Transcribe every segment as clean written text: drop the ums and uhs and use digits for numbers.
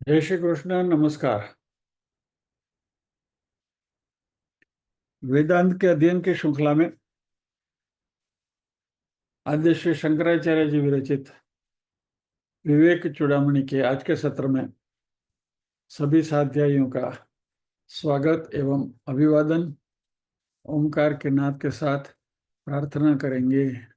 जय श्री कृष्ण। नमस्कार। वेदांत के अध्ययन की श्रृंखला में आद्य श्री शंकराचार्य जी विरचित विवेक चूड़ामणि के आज के सत्र में सभी साध्यायियों का स्वागत एवं अभिवादन। ओंकार के नाद के साथ प्रार्थना करेंगे।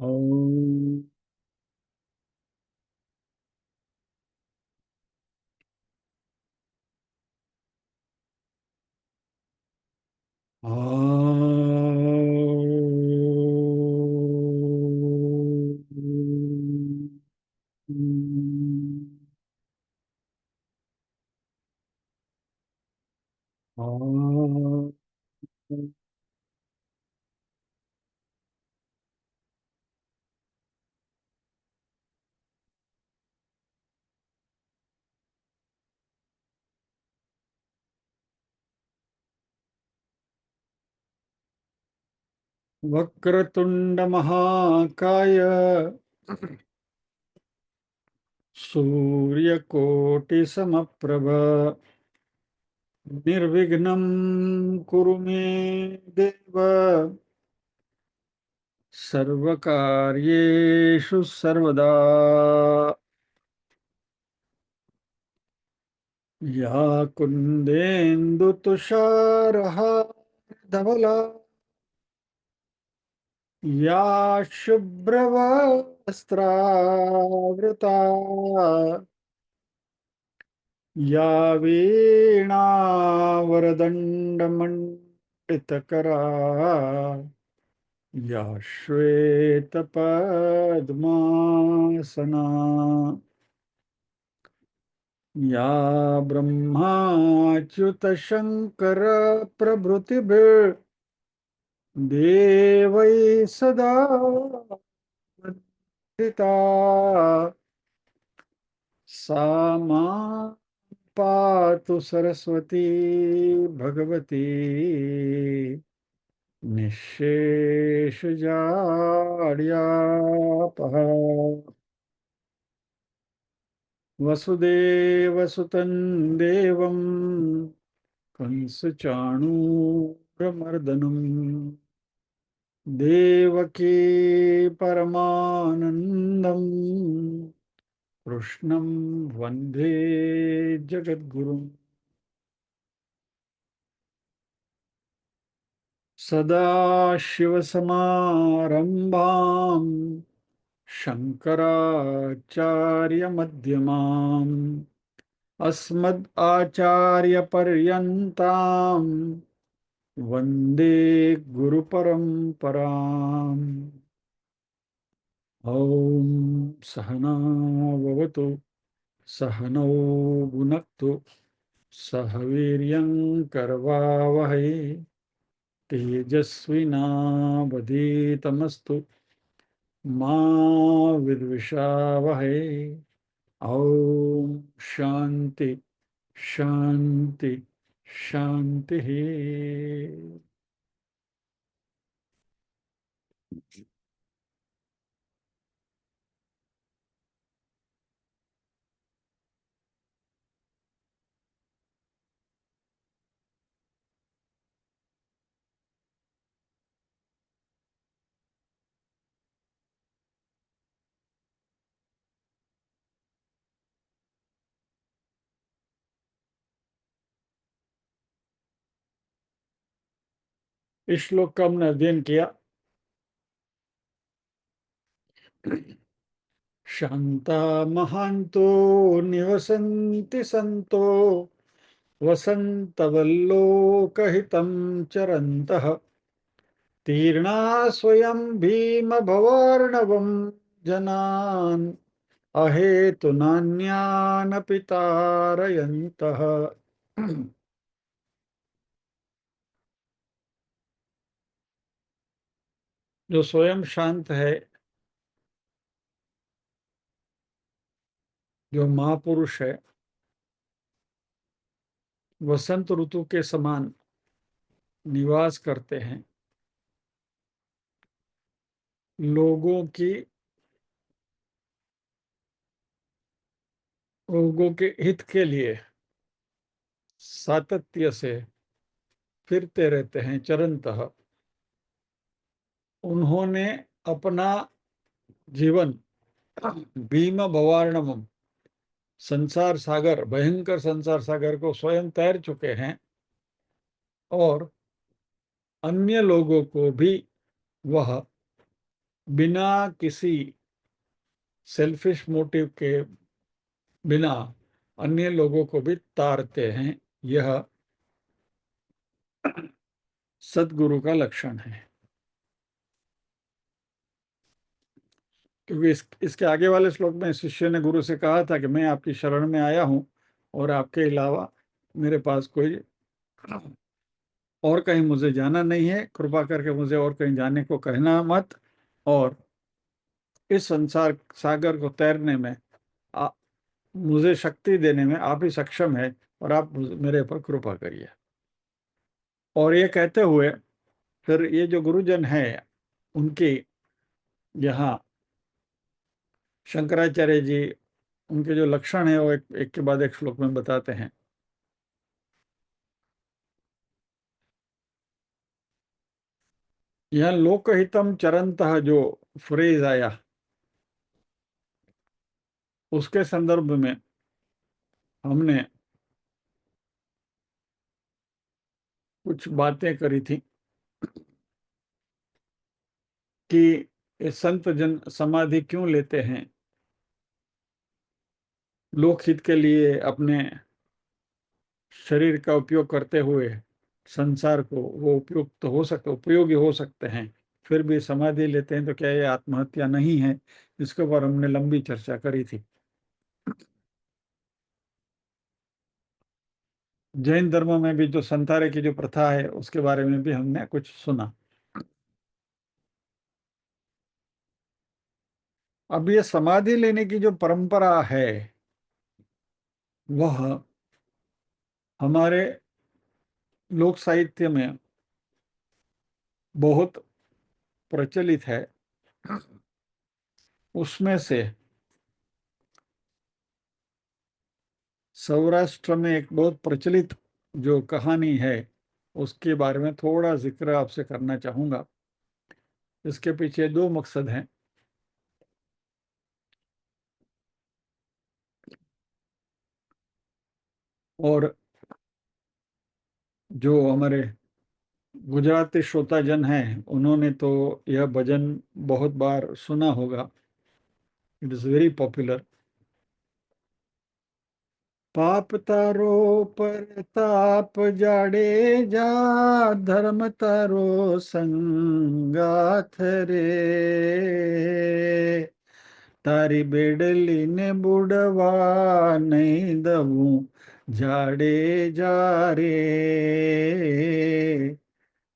ओम। वक्रतुंड महाकाय सूर्यकोटि समप्रभ निर्विघ्नं कुरु मे देव सर्वकार्येषु सर्वदा। या कुन्देन्दु तुषारहारधवला या शुभ्रवस्त्रावृता या वीणावरदण्डमण्डितकरा या श्वेतपद्मासना या ब्रह्माच्युतशङ्करप्रभृतिभिर्देवैः सदा वन्दिता। सा मां पातु सरस्वती भगवती निःशेषजाड्यापहा। वसुदेवसुतं देवं कंसचाणूरमर्दनम् देवकी परमानन्दं कृष्णं वन्दे जगद्गुरुम्। सदाशिवसमारम्भाम् शङ्कराचार्यमध्यमाम् अस्मदाचार्यपर्यन्ताम् वन्दे गुरुपरम्पराम्। ॐ सहना भवतु सहनौ भुनक्तु सह वीर्यं करवावहै तेजस्विनावधीतमस्तु मा विद्विषावहै। ॐ शांति शांति शांति। इस श्लोक का हमने अध्ययन किया। शांता महांतो निवसन्ति संतो वसन्तवल्लोकहितं चरन्तः तीर्णा स्वयं भीमभवार्णवं जनान् अहेतुनान्यानपि तारयन्तः। जो स्वयं शांत है, जो महापुरुष है, वसंत ऋतु के समान निवास करते हैं, लोगों के हित के लिए सातत्य से फिरते रहते हैं चरणतः। उन्होंने अपना जीवन भीम भवार्णवम, संसार सागर, भयंकर संसार सागर को स्वयं तैर चुके हैं और अन्य लोगों को भी वह बिना किसी सेल्फिश मोटिव के बिना अन्य लोगों को भी तारते हैं। यह सद्गुरु का लक्षण है। क्योंकि इसके आगे वाले श्लोक में शिष्य ने गुरु से कहा था कि मैं आपकी शरण में आया हूं और आपके अलावा मेरे पास कोई और कहीं मुझे जाना नहीं है, कृपा करके मुझे और कहीं जाने को कहना मत, और इस संसार सागर को तैरने में मुझे शक्ति देने में आप ही सक्षम है और आप मेरे पर कृपा करिए। और ये कहते हुए फिर ये जो गुरुजन है उनकी यहाँ शंकराचार्य जी उनके जो लक्षण है वो एक के बाद एक श्लोक में बताते हैं। यहाँ लोकहितम चरंतः जो फ्रेज आया, उसके संदर्भ में हमने कुछ बातें करी थी कि ये संत जन समाधि क्यों लेते हैं, लोकहित के लिए अपने शरीर का उपयोग करते हुए संसार को वो उपयुक्त हो सकते, उपयोगी हो सकते हैं, फिर भी समाधि लेते हैं, तो क्या ये आत्महत्या नहीं है? इसके ऊपर हमने लंबी चर्चा करी थी। जैन धर्म में भी जो संतारे की जो प्रथा है उसके बारे में भी हमने कुछ सुना। अब ये समाधि लेने की जो परंपरा है वह हमारे लोक साहित्य में बहुत प्रचलित है। उसमें से सौराष्ट्र में एक बहुत प्रचलित जो कहानी है उसके बारे में थोड़ा जिक्र आपसे करना चाहूंगा। इसके पीछे दो मकसद हैं। और जो हमारे गुजराती श्रोताजन हैं उन्होंने तो यह भजन बहुत बार सुना होगा। It is very popular. पाप तारो परताप जाड़ेजा, धर्म तारो संगाथ रे, तारी बेडली ने बुड़वा नहीं दऊं जाड़ेजा रे,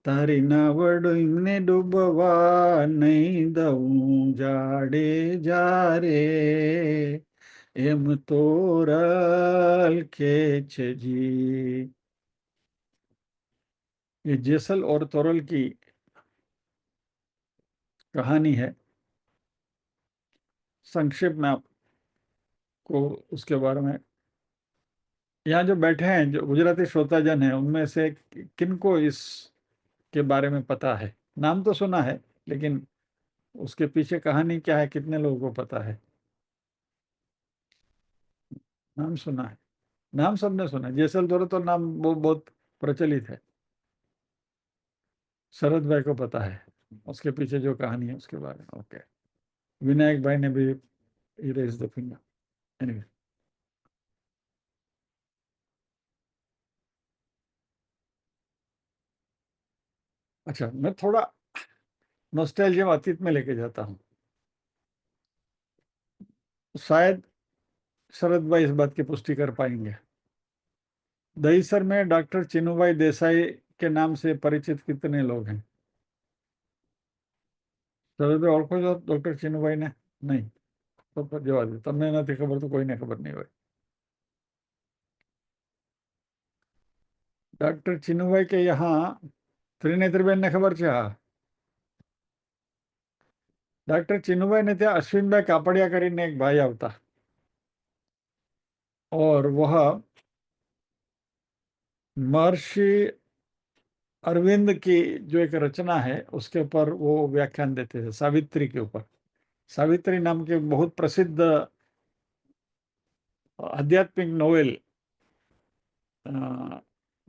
तारी नावड़ डूबवा नहीं दऊं जाड़ेजा रे, एम तोरल खेच जी। ये जेसल और तोरल की कहानी है। संक्षेप में आपको उसके बारे में, यहाँ जो बैठे हैं जो गुजराती श्रोताजन हैं उनमें से किनको इसके बारे में पता है? नाम तो सुना है लेकिन उसके पीछे कहानी क्या है कितने लोगों को पता है? नाम सुना है, नाम सबने सुना है। जेसल तोरल तो नाम वो बहुत प्रचलित है। शरद भाई को पता है उसके पीछे जो कहानी है उसके बारे में। ओके, विनायक भाई ने भी इरेज द फिंगर। एनीवे, अच्छा मैं थोड़ा नॉस्टैल्जिया अतीत में लेके जाता हूँ। शायद शरद भाई इस बात की पुष्टि कर पाएंगे। दहीसर में डॉक्टर चिन्नूभाई देसाई के नाम से परिचित कितने लोग हैं? તમે ઓળખો છો ડૉક્ટર ચિનુભાઈને? નહીં, તો પછી જવા દો. તમને નથી ખબર તો કોઈને ખબર નહીં હોય. ડૉક્ટર ચિનુભાઈ કે યહાં ત્રિનેત્રબેનને ખબર છે? હા. डॉक्टर चिन्नूभाई ने ત્યાં અશ્વિનભાઈ કાપડિયા કરીને એક ભાઈ આવતા, और वह महर्षि अरविंद की जो एक रचना है उसके ऊपर वो व्याख्यान देते थे, सावित्री के ऊपर. सावित्री नाम के बहुत प्रसिद्ध आध्यात्मिक नोवेल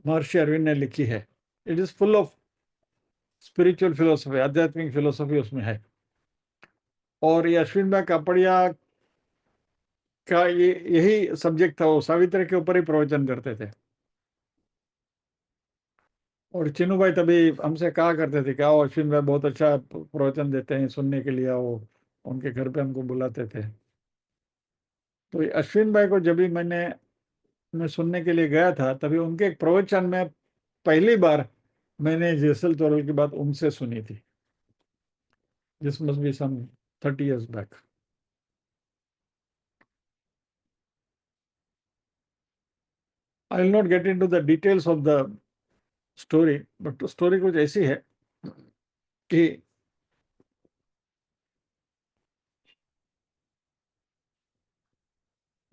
महर्षि अरविंद ने लिखी है. It is full of spiritual philosophy, आध्यात्मिक फिलोसफी उसमें है. और ये अश्विन भाई कापड़िया का ये यही सब्जेक्ट था, वो सावित्री के ऊपर ही प्रवचन करते थे. और चिन्नू भाई तभी हमसे कहा करते थे कि आओ अश्विन भाई बहुत अच्छा प्रवचन देते हैं, सुनने के लिए आओ. उनके घर पे हमको बुलाते थे. तो ये अश्विन भाई को जब भी मैं सुनने के लिए गया था, तभी उनके एक प्रवचन में पहली बार मैंने जेसल तोरल की बात उनसे सुनी थी. This must be some 30 years back. I will not get into the details of the story, but story कुछ ऐसी है कि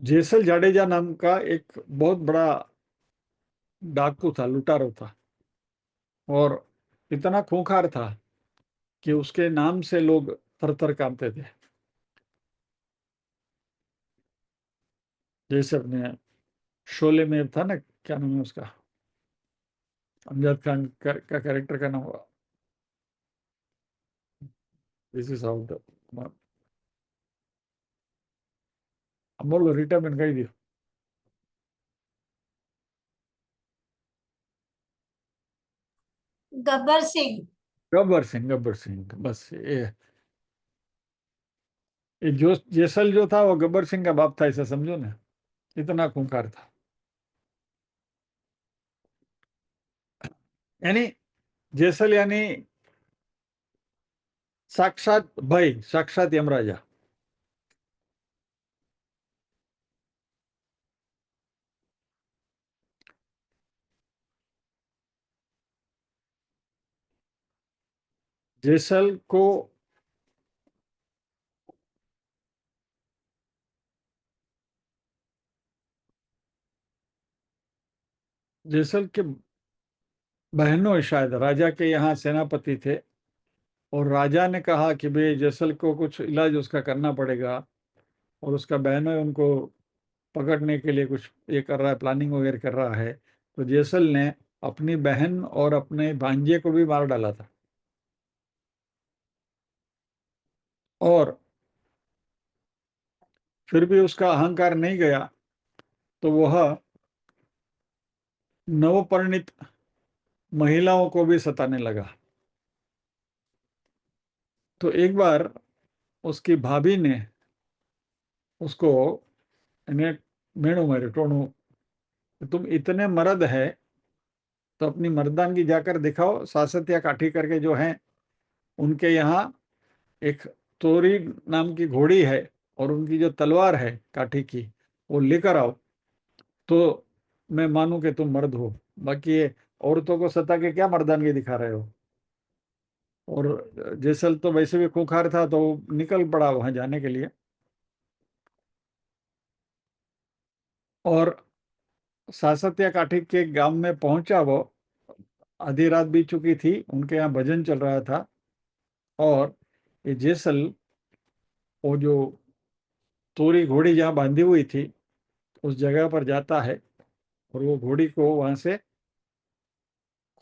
जेसल जाडेजा नाम का एक बहुत बड़ा डाकू था, लुटारो था, और इतना खूंखार था कि उसके नाम से लोग थर थर कांपते थे. जैसे अपने शोले में था ना, क्या नाम है उसका, अमजद खान का कैरेक्टर का नाम, this is how the Amol retirement कही दी. गब्बर सिंह. गब्बर सिंह, बस ये जो जेसल जो था वो गब्बर सिंह का बाप था, ऐसा समझो ना. इतना खूंखार था. यानी जेसल यानी साक्षात भय, साक्षात यमराजा. जेसल को जेसल के बहनों शायद राजा के यहाँ सेनापति थे, और राजा ने कहा कि भाई जेसल को कुछ इलाज उसका करना पड़ेगा, और उसका बहनों उनको पकड़ने के लिए कुछ ये कर रहा है, प्लानिंग वगैरह कर रहा है. तो जेसल ने अपनी बहन और अपने भांजे को भी मार डाला था. और फिर भी उसका अहंकार नहीं गया, तो वह नवपरिणित महिलाओं को भी सताने लगा. तो एक बार उसकी भाभी ने उसको इन्हें मेणु मारे टोणू, तुम इतने मर्द है तो अपनी मर्दानगी जाकर दिखाओ. सासत या काठी करके जो हैं उनके यहाँ एक तोरी नाम की घोड़ी है, और उनकी जो तलवार है काठी की, वो लेकर आओ, तो मैं मानूं कि तुम मर्द हो. बाकी ये औरतों को सता के क्या मर्दानगी दिखा रहे हो. और जैसल तो वैसे भी खूंखार था, तो वो निकल पड़ा वहां जाने के लिए. और सासत्या काठी के गांव में पहुंचा वो. आधी रात बीत चुकी थी, उनके यहाँ भजन चल रहा था. और ये जेसल वो जो तोरी घोड़ी जहाँ बांधी हुई थी उस जगह पर जाता है, और वो घोड़ी को वहां से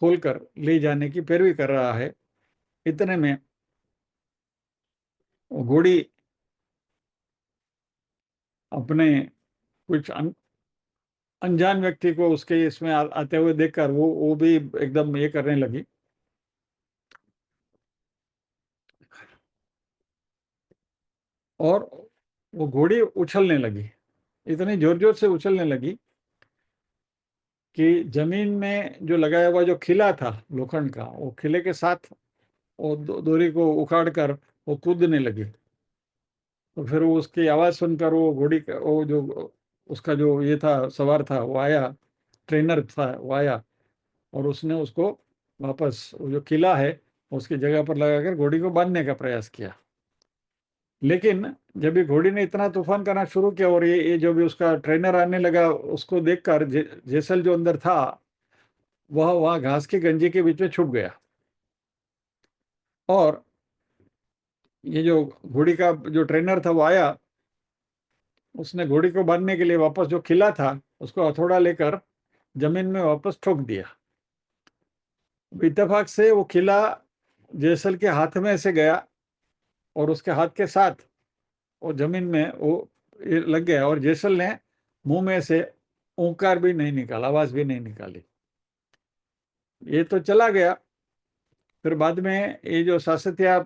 खोलकर ले जाने की पैरवी कर रहा है. इतने में वो घोड़ी अपने कुछ अनजान व्यक्ति को उसके इसमें आते हुए देखकर वो भी एकदम ये करने लगी. और वो घोड़ी उछलने लगी, इतनी जोर जोर से उछलने लगी कि जमीन में जो लगाया हुआ जो खिला था लोखंड का, वो खिले के साथ वो दोरी को उखाड़ कर वो कूदने लगी। तो फिर वो उसकी आवाज़ सुनकर वो घोड़ी का वो जो उसका जो ये था सवार था वो आया, ट्रेनर था वो आया, और उसने उसको वापस वो जो किला है उसकी जगह पर लगाकर घोड़ी को बांधने का प्रयास किया। लेकिन जब ये घोड़ी ने इतना तूफान करना शुरू किया और ये जो भी उसका ट्रेनर आने लगा, उसको देखकर जेसल जो अंदर था वह वहां घास के गंजी के बीच में छुप गया। और ये जो घोड़ी का जो ट्रेनर था वो आया, उसने घोड़ी को बांधने के लिए वापस जो किला था उसको हथौड़ा लेकर जमीन में वापस ठोक दिया। इत्तेफाक से वो किला जेसल के हाथ में से गया और उसके हाथ के साथ वो जमीन में वो ये लग गया, और जेसल ने मुंह में से ओंकार भी नहीं निकाला, आवाज भी नहीं निकाली। ये तो चला गया। फिर बाद में ये जो सासतिया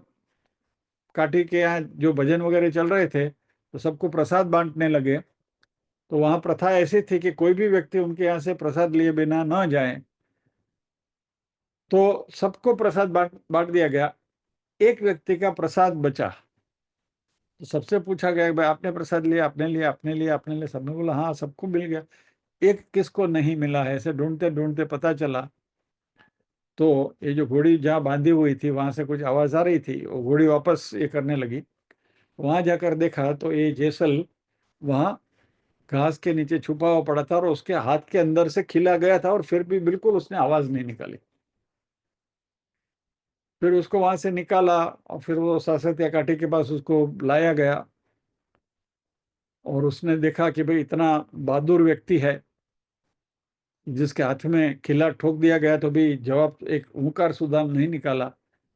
काठी के यहाँ जो भजन वगैरह चल रहे थे तो सबको प्रसाद बांटने लगे। तो वहां प्रथा ऐसी थी कि कोई भी व्यक्ति उनके यहाँ से प्रसाद लिए बिना न जाए। तो सबको प्रसाद बांट बांट दिया गया। एक व्यक्ति का प्रसाद बचा। तो सबसे पूछा गया कि भाई आपने प्रसाद लिया, आपने लिया, आपने लिया, आपने लिया? सबने बोला हाँ, सबको मिल गया। एक किसको नहीं मिला है, ऐसे ढूंढते ढूंढते पता चला। तो ये जो घोड़ी जहाँ बांधी हुई थी वहां से कुछ आवाज आ रही थी, वो घोड़ी वापस ये करने लगी। वहां जाकर देखा तो ये जेसल वहां घास के नीचे छुपा हुआ पड़ा था और उसके हाथ के अंदर से खिला गया था, और फिर भी बिल्कुल उसने आवाज नहीं निकाली। फिर उसको वहां से निकाला और फिर वो सासत्या काठी के पास उसको लाया गया। और उसने देखा कि भाई इतना बहादुर व्यक्ति है जिसके हाथ में खिला ठोक दिया गया तो भी जवाब एक ओंकार सुधा नहीं निकाला।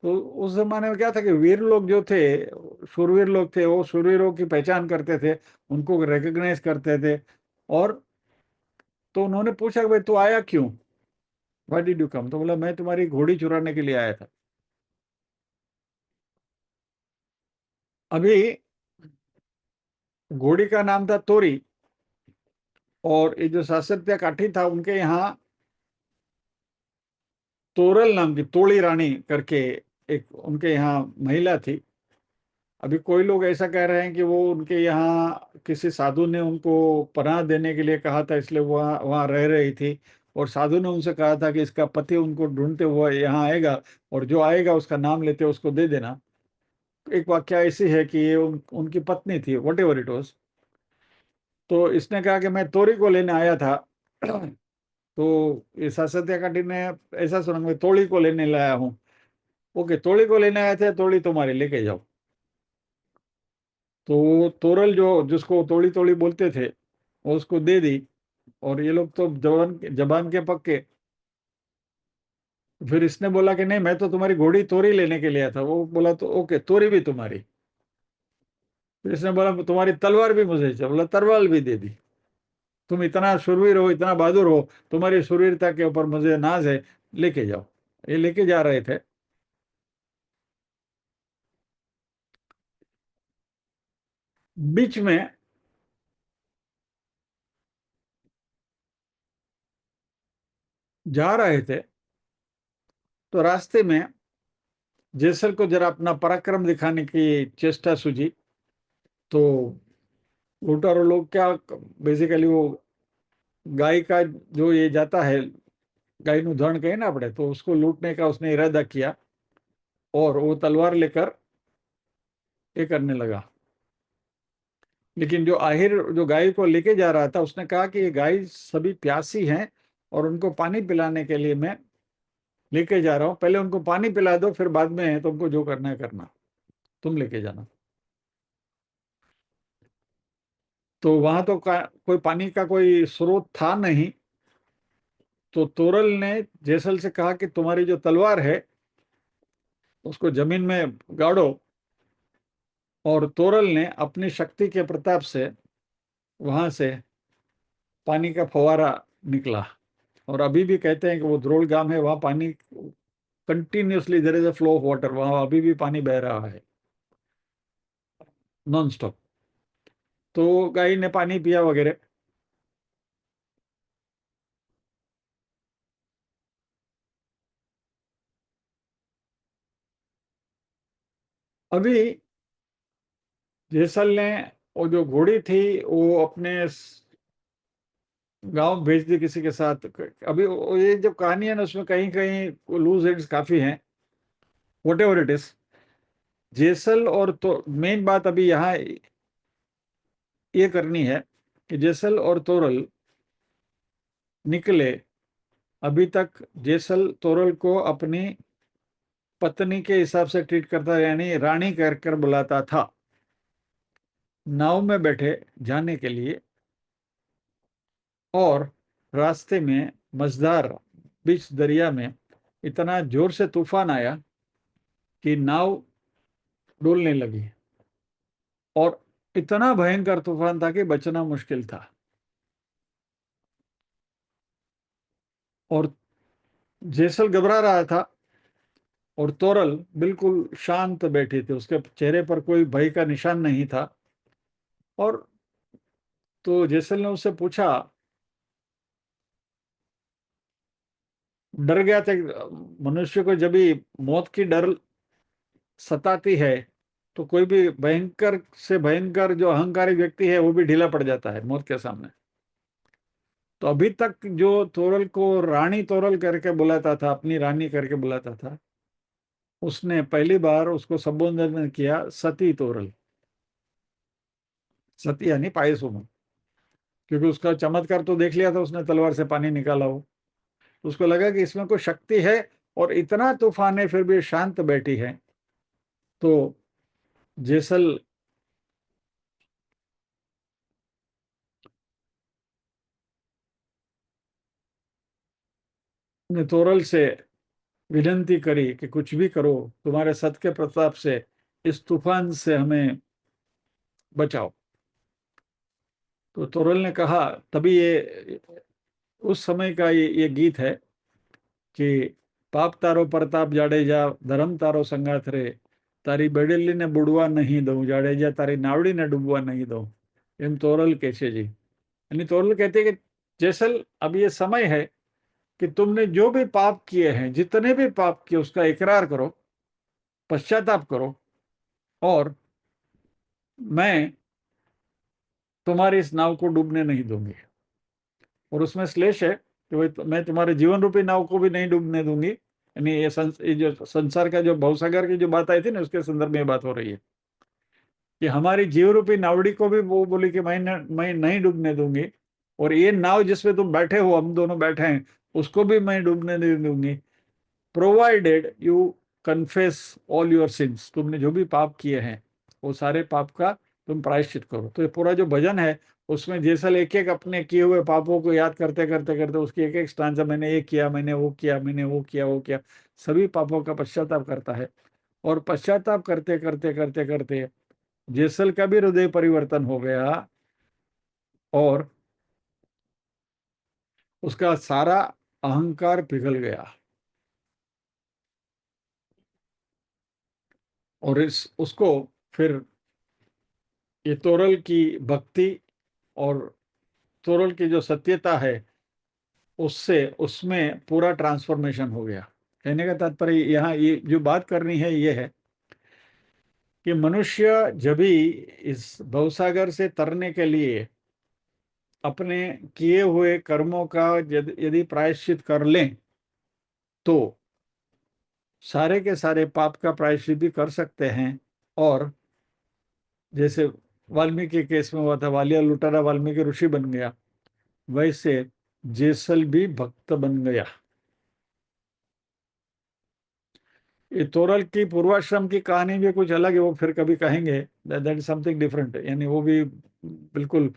तो उस जमाने में क्या था कि वीर लोग जो थे, शूरवीर लोग थे, वो शूरवीरों की पहचान करते थे, उनको रिकग्नाइज करते थे। और तो उन्होंने पूछा कि भाई तू आया क्यों, व्हाई डिड यू कम? तो बोला मैं तुम्हारी घोड़ी चुराने के लिए आया था। अभी घोड़ी का नाम था तोरी, और ये जो सासत्य काठी था उनके यहाँ तोरल नाम की तोड़ी रानी करके एक उनके यहाँ महिला थी। अभी कोई लोग ऐसा कह रहे हैं कि वो उनके यहाँ किसी साधु ने उनको पनाह देने के लिए कहा था, इसलिए वहाँ वहाँ रह रही थी। और साधु ने उनसे कहा था कि इसका पति उनको ढूंढते हुए यहाँ आएगा, और जो आएगा उसका नाम लेते उसको दे देना। एक वाक्य ऐसी है कि ये उनकी पत्नी थी, वट एवर इट वॉज। तो इसने कहा कि मैं तोरी को लेने आया था। तो ये सासत्या काठी ने ऐसा सुना, मैं तोड़ी को लेने लाया हूँ। ओके, तोड़ी को लेने आए थे, तोड़ी तुम्हारी लेके जाओ। तो वो तोरल जो जिसको तोड़ी तोड़ी बोलते थे वो उसको दे दी। और ये लोग तो जबान जबान के पक्के। फिर इसने बोला कि नहीं, मैं तो तुम्हारी घोड़ी तोरी लेने के लिए आया था। वो बोला तो ओके, तोरी भी तुम्हारी। फिर इसने बोला तुम्हारी तलवार भी मुझे चाहिए। बोला तलवार भी दे दी। तुम इतना शूरवीर हो, इतना बहादुर हो, तुम्हारी शूरवीरता के ऊपर मुझे नाज है, लेके जाओ। ये लेके जा रहे थे। बीच में जा रहे थे तो रास्ते में जैसल को जरा अपना पराक्रम दिखाने की चेष्टा सूझी। तो लूटारू लोग क्या, बेसिकली वो गाय का जो ये जाता है, गाय નું ધણ कहे ना આપણે, तो उसको लूटने का उसने इरादा किया। और वो तलवार लेकर ये करने लगा। लेकिन जो आहिर जो गाय को लेके जा रहा था उसने कहा कि ये गाय सभी प्यासी हैं और उनको पानी पिलाने के लिए मैं लेके जा रहा हूँ। पहले उनको पानी पिला दो, फिर बाद में तुमको जो करना है करना, तुम लेके जाना। तो वहां तो कोई पानी का कोई स्रोत था नहीं। तो तोरल ने जैसल से कहा कि तुम्हारी जो तलवार है उसको जमीन में गाड़ो। और तोरल ने अपनी शक्ति के प्रताप से वहां से पानी का फवारा निकला। और अभी भी कहते हैं कि वो द्रोल गांव है, वहां पानी continuously there is a flow of water, वहां अभी भी पानी बह रहा है नॉन स्टॉप। तो गाय ने पानी पिया वगैरह। अभी जेसल ने वो जो घोड़ी थी वो अपने गांव भेज दी किसी के साथ। अभी ये जब कहानी है ना उसमें कहीं कहीं लूज एंड्स काफी हैं, what ever it is. Jesal और तो मेन बात अभी यहाँ ये करनी है कि जेसल और तोरल निकले। अभी तक जेसल तोरल को अपनी पत्नी के हिसाब से ट्रीट करता, यानी रानी कर कर बुलाता था। नाव में बैठे जाने के लिए, और रास्ते में मझधार बीच दरिया में इतना जोर से तूफान आया कि नाव डूबने लगी, और इतना भयंकर तूफान था कि बचना मुश्किल था। और जेसल घबरा रहा था और तोरल बिल्कुल शांत बैठी थी, उसके चेहरे पर कोई भय का निशान नहीं था। और तो जेसल ने उससे पूछा, डर गया था। मनुष्य को जब भी मौत की डर सताती है तो कोई भी भयंकर से भयंकर जो अहंकारी व्यक्ति है वो भी ढीला पड़ जाता है मौत के सामने। तो अभी तक जो तोरल को रानी तोरल करके बुलाता था, अपनी रानी करके बुलाता था, उसने पहली बार उसको संबोधन किया सती तोरल। सती यानी पायसुम, क्योंकि उसका चमत्कार तो देख लिया था उसने, तलवार से पानी निकाला हो। तो उसको लगा कि इसमें कोई शक्ति है, और इतना तूफान है फिर भी शांत बैठी है। तो जेसल ने तोरल से विनती करी कि कुछ भी करो, तुम्हारे सत के प्रताप से इस तूफान से हमें बचाओ। तो तोरल ने कहा, तभी ये उस समय का ये गीत है कि पाप तारो प्रताप जाडेजा धर्म तारो संगाथ रे, તારી બેડેલીને બુડવા નહીં દઉં જાડેજા, તારી નાવડીને ડૂબવા નહીં દઉં, એમ तोरल कहते जी। यानी तोरल कहते हैं कि जैसल अब ये समय है कि तुमने जो भी पाप किए हैं, जितने भी पाप किए उसका इकरार करो, पश्चाताप करो, और मैं तुम्हारी इस नाव को डूबने नहीं दूंगी। और उसमें श्लेष है कि मैं तुम्हारे जीवन रूपी नाव को भी नहीं डूबने दूंगी। यानी ये जो संसार का जो भवसागर की जो बात आई थी ना, उसके संदर्भ में बात हो रही है कि हमारी जीव रूपी नावड़ी को भी वो बोली कि मैं नहीं डूबने दूंगी, और ये नाव जिसमें तुम बैठे हो, हम दोनों बैठे हैं, उसको भी मैं डूबने नहीं दूंगी, provided you confess all your sins. तुमने जो भी पाप किए हैं वो सारे पाप का तुम प्रायश्चित करो। तो ये पूरा जो भजन है उसमें जैसल एक एक अपने किए हुए पापों को याद करते करते करते उसकी एक एक स्टांजा, मैंने ये किया, मैंने वो किया, मैंने वो किया, वो किया, सभी पापों का पश्चाताप करता है। और पश्चाताप करते करते करते करते जेसल का भी हृदय परिवर्तन हो गया, और उसका सारा अहंकार पिघल गया। और इस उसको फिर ये तोरल की भक्ति और तोरल की जो सत्यता है उससे उसमें पूरा ट्रांसफॉर्मेशन हो गया। कहने का तात्पर्य यहाँ ये जो बात करनी है ये है कि मनुष्य जब भी इस भवसागर से तरने के लिए अपने किए हुए कर्मों का यदि प्रायश्चित कर लें तो सारे के सारे पाप का प्रायश्चित भी कर सकते हैं। और जैसे वाल्मीकि केस में हुआ था, वालिया लुटारा वाल्मीकि ऋषि बन गया, वैसे जेसल भी भक्त बन गया। ये तोरल की पूर्वाश्रम की कहानी भी कुछ अलग है, वो फिर कभी कहेंगे, दैट इज समथिंग डिफरेंट, यानी वो भी बिल्कुल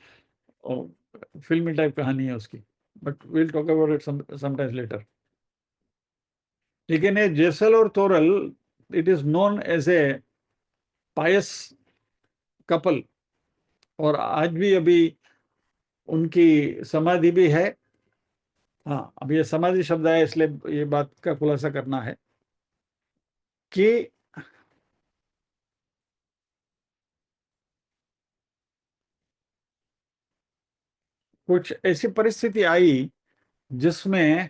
फिल्मी टाइप कहानी है उसकी। But will talk about it sometimes later. लेकिन ये जेसल और Toral, it is known as a pious couple, और आज भी अभी उनकी समाधि भी है। हाँ, अब ये समाधि शब्द है इसलिए ये बात का खुलासा करना है कि कुछ ऐसी परिस्थिति आई जिसमें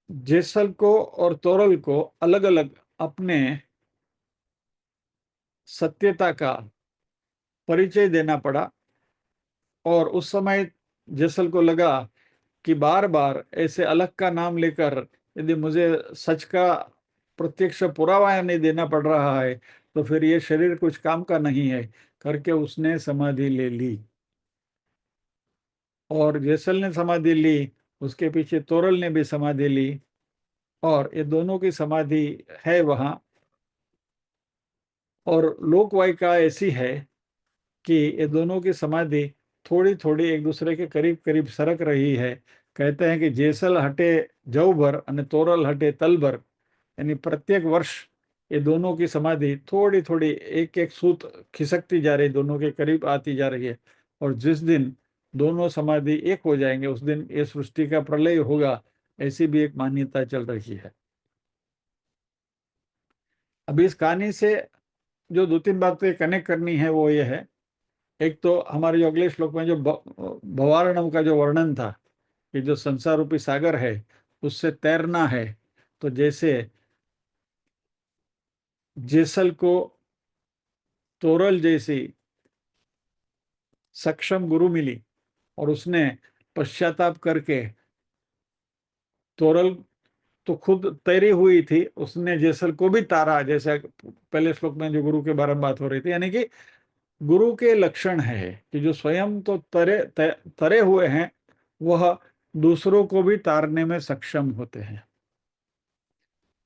जेसल को और तोरल को अलग अलग अपने सत्यता का परिचय देना पड़ा। और उस समय जेसल को लगा कि बार बार ऐसे अलग का नाम लेकर यदि मुझे सच का प्रत्यक्ष पुरावा नहीं देना पड़ रहा है तो फिर ये शरीर कुछ काम का नहीं है, करके उसने समाधि ले ली। और जेसल ने समाधि ली, उसके पीछे तोरल ने भी समाधि ली, और ये दोनों की समाधि है वहां। और लोकवायिका ऐसी है कि ये दोनों की समाधि थोड़ी थोड़ी एक दूसरे के करीब करीब सरक रही है। कहते हैं कि जेसल हटे जौ भर और तोरल हटे तल भर, यानी प्रत्येक वर्ष ये दोनों की समाधि थोड़ी थोड़ी एक एक सूत खिसकती जा रही, दोनों के करीब आती जा रही है। और जिस दिन दोनों समाधि एक हो जाएंगे उस दिन ये सृष्टि का प्रलय होगा, ऐसी भी एक मान्यता चल रही है। अभी इस कहानी से जो दो तीन बातें कनेक्ट करनी है वो ये है। एक तो हमारे जो अगले श्लोक में जो भवारणम का जो वर्णन था कि जो संसार रूपी सागर है उससे तैरना है, तो जैसे जेसल को तोरल जैसी सक्षम गुरु मिली और उसने पश्चाताप करके, तोरल तो खुद तैरी हुई थी, उसने जेसल को भी तारा, जैसे पहले श्लोक में जो गुरु के बारे में बात हो रही थी। यानी कि गुरु के लक्षण है कि जो स्वयं तो तरे हुए हैं वह दूसरों को भी तारने में सक्षम होते हैं।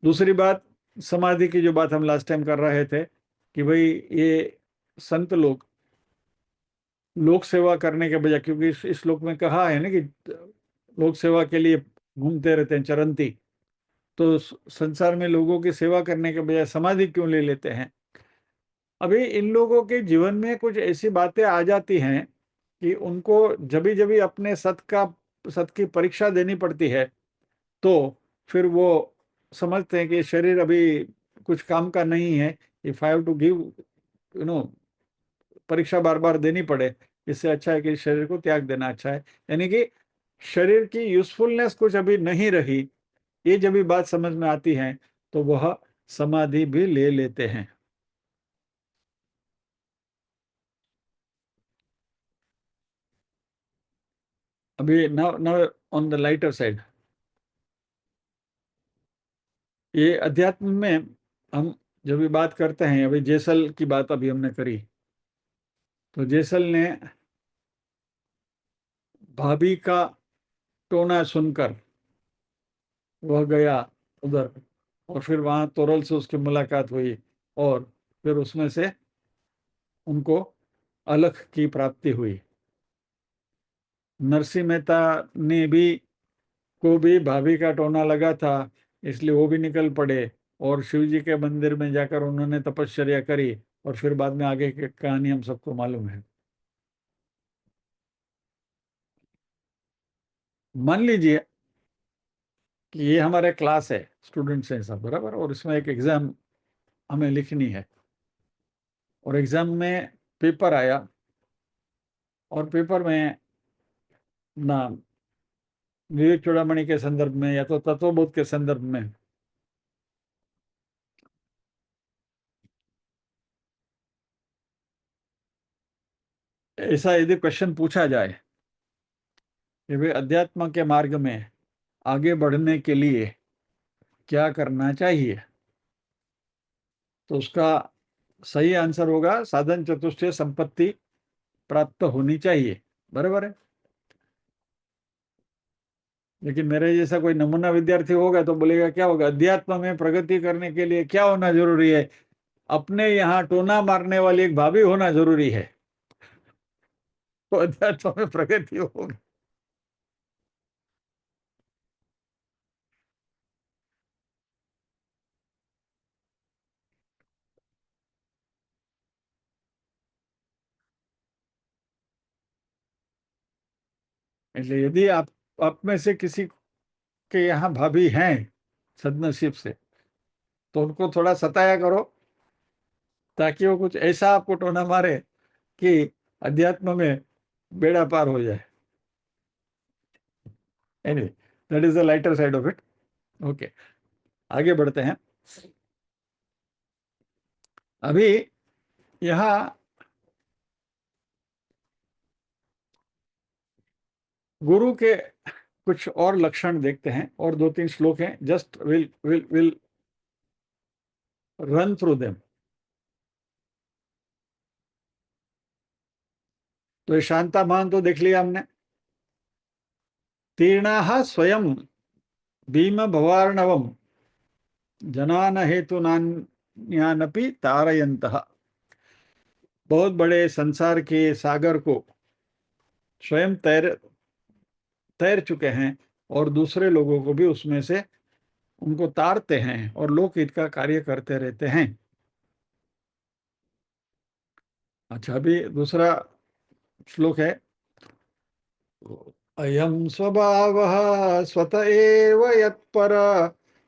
दूसरी बात, समाधि की जो बात हम लास्ट टाइम कर रहे थे कि भाई ये संत लोक सेवा करने के बजाय, क्योंकि इस श्लोक में कहा है ना कि लोक सेवा के लिए घूमते रहते हैं चरंती, तो संसार में लोगों की सेवा करने के बजाय समाधि क्यों ले लेते हैं। अभी इन लोगों के जीवन में कुछ ऐसी बातें आ जाती हैं कि उनको जभी जभी अपने सत की परीक्षा देनी पड़ती है, तो फिर वो समझते हैं कि शरीर अभी कुछ काम का नहीं है। If I have to give no परीक्षा बार बार देनी पड़े, इससे अच्छा है कि शरीर को त्याग देना अच्छा है। यानी कि शरीर की यूजफुलनेस कुछ अभी नहीं रही, ये जब भी बात समझ में आती है तो वह समाधि भी ले लेते हैं। अभी now now on the lighter side, ये अध्यात्म में हम जब भी बात करते हैं, अभी जेसल की बात अभी हमने करी, तो जेसल ने भाभी का टोना सुनकर वह गया उधर, और फिर वहां तोरल से उसकी मुलाकात हुई, और फिर उसमें से उनको अलख की प्राप्ति हुई। नरसिंह मेहता ने भी को भी भाभी का टोना लगा था, इसलिए वो भी निकल पड़े और शिव जी के मंदिर में जाकर उन्होंने तपश्चर्या करी। और फिर बाद में आगे की कहानी हम सबको मालूम है। मान लीजिए कि ये हमारे क्लास है, स्टूडेंट्स हैं सब बराबर, और इसमें एक एग्जाम हमें लिखनी है, और एग्जाम में पेपर आया, और पेपर में ना विवेक चूड़ामणि के संदर्भ में या तो तत्वबोध के संदर्भ में ऐसा यदि क्वेश्चन पूछा जाए कि भाई अध्यात्म के मार्ग में आगे बढ़ने के लिए क्या करना चाहिए, तो उसका सही आंसर होगा साधन चतुष्टय संपत्ति प्राप्त होनी चाहिए, बराबर है। लेकिन मेरे जैसा कोई नमूना विद्यार्थी होगा तो बोलेगा क्या होगा, अध्यात्म में प्रगति करने के लिए क्या होना जरूरी है, अपने यहाँ टोना मारने वाली एक भाभी होना जरूरी है, तो अध्यात्म में प्रगति होगी। इसलिए यदि आप में से किसी के यहाँ भाभी हैं सदनसीब से, तो उनको थोड़ा सताया करो, ताकि वो कुछ ऐसा आपको टोना मारे कि अध्यात्म में बेड़ा पार हो जाए। Anyway, that is the lighter side of it. Okay, आगे बढ़ते हैं। अभी यहाँ गुरु के कुछ और लक्षण देखते हैं, और 2-3 श्लोक हैं, just will run through them. तो ये शांतामान तो देख लिया हमने। तीर्णाः स्वयं भीम भवार्णवम जनान हेतु नान्यानपि तारयन्तः। बहुत बड़े संसार के सागर को स्वयं तैर चुके हैं, और दूसरे लोगों को भी उसमें से उनको तारते हैं, और लोकहित का कार्य करते रहते हैं। अच्छा, अभी दूसरा श्लोक है। अयम स्वभावः स्वत एव यत्पर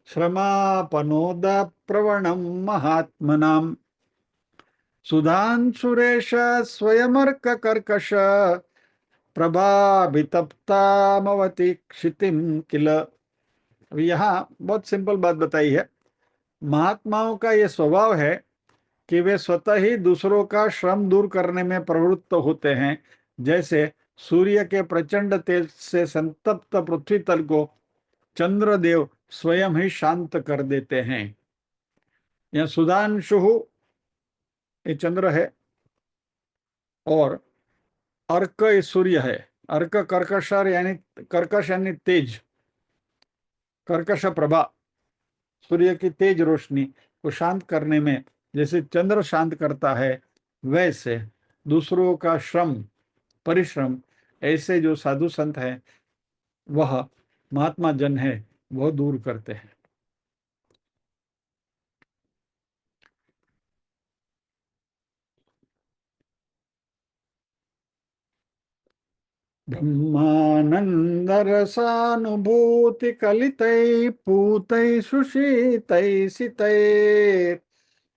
श्रमापनोद प्रवणं महात्मनाम् सुधांशुरेश स्वयमर्क कर्कश प्रभावितप्तामवति क्षितिम किल। अभी यहाँ बहुत सिंपल बात बताई है। महात्माओं का ये स्वभाव है कि वे स्वतः ही दूसरों का श्रम दूर करने में प्रवृत्त होते हैं, जैसे सूर्य के प्रचंड तेज से संतप्त पृथ्वी तल को चंद्रदेव स्वयं ही शांत कर देते हैं। यह सुधांशु ये चंद्र है, और अर्क ये सूर्य है। अर्क कर्कश यानी तेज, कर्कश प्रभा, सूर्य की तेज रोशनी को शांत करने में जैसे चंद्र शांत करता है, वैसे दूसरों का परिश्रम ऐसे जो साधु संत हैं, वह महात्मा जन है, वह दूर करते हैं। ब्रह्मानंद रसानुभूति कलितै पूतै सुशीतै सितै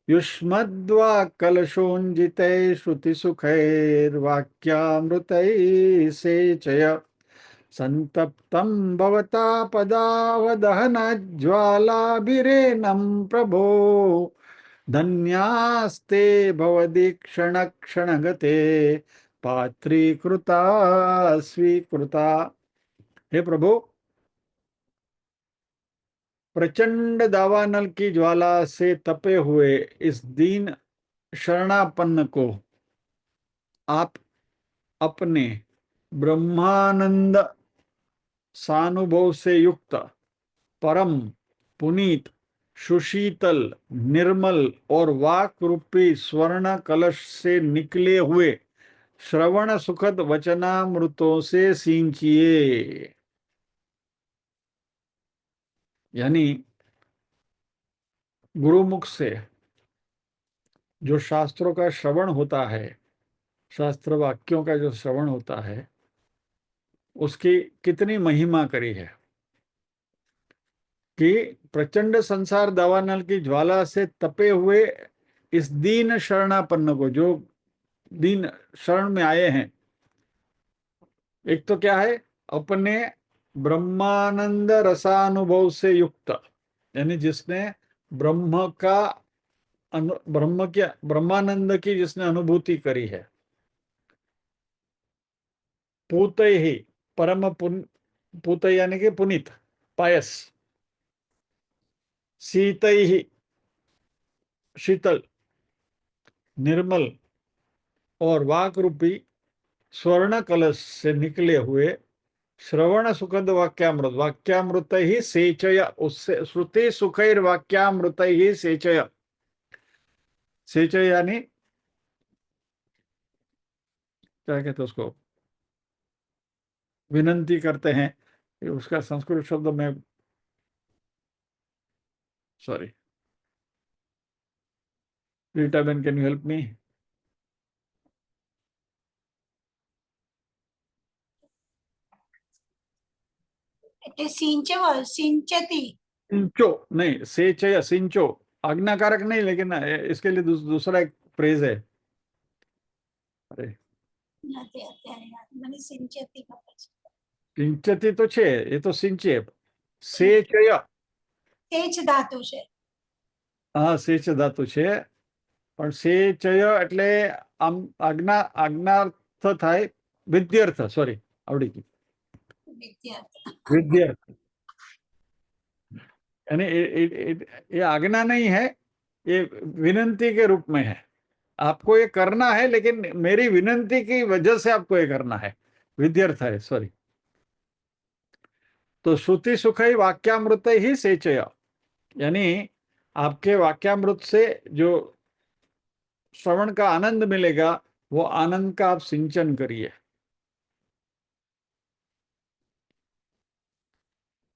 युष्मद्वाक्कलशोञ्जितै श्रुतिसुखैर्वाक्यामृतैः सेचय संतप्तं भवता पदावदहनज्वालाभिरेनं प्रभो धन्यास्ते भवदीक्षणक्षणगते पात्रीकृता स्वीकृता। हे प्रभु, प्रचंड दावानल की ज्वाला से तपे हुए इस दीन शरणापन्न को आप अपने ब्रह्मानंद सानुभव से युक्त परम पुनीत सुशीतल निर्मल और वाक रूपी स्वर्ण कलश से निकले हुए श्रवण सुखद वचनामृतों से सींचिए। यानी गुरुमुख से जो शास्त्रों का श्रवण होता है, शास्त्र वाक्यों का जो श्रवण होता है, उसकी कितनी महिमा करी है कि प्रचंड संसार दावानल की ज्वाला से तपे हुए इस दीन शरणापन्न को, जो दीन शरण में आए हैं, एक तो क्या है, अपने ब्रह्मानंद रसानुभव से युक्त, यानी जिसने ब्रह्मानंद की जिसने अनुभूति करी है। पूत ही पूत यानी कि पुनीत, पायस। शीत ही शीतल, निर्मल और वाक रूपी स्वर्ण कलश से निकले हुए श्रवण सुखद वाक्यामृत ही सेचय, उससे श्रुति सुखैर वाक्यामृत ही सेचय। सेचय यानी क्या कहते उसको, विनंती करते हैं। उसका संस्कृत शब्द में, sorry, Rita ben, can you help me? सिंचती। सिंचो नहीं, सेचय, सिंचो आज्ञाकारक नहीं, लेकिन इसके लिए दूसरा एक फ्रेज है। अरे सिंचती तो छे, ये तो सिंचे। सेचय, तेज धातु છે। हाँ सेच धातु छे, પણ સેચય એટલે આમ આજ્ઞાર્થ થાય, વિદ્યાર્થ, સોરી, આવડી ગયું, विद्यार्थ। यानी ये आज्ञा नहीं है, ये विनंती के रूप में है। आपको ये करना है, लेकिन मेरी विनंती की वजह से आपको ये करना है, विद्यार्थ है, सॉरी। तो श्रुति सुखई वाक्यामृत ही सेचय, यानी आपके वाक्यामृत से जो श्रवण का आनंद मिलेगा, वो आनंद का आप सिंचन करिए।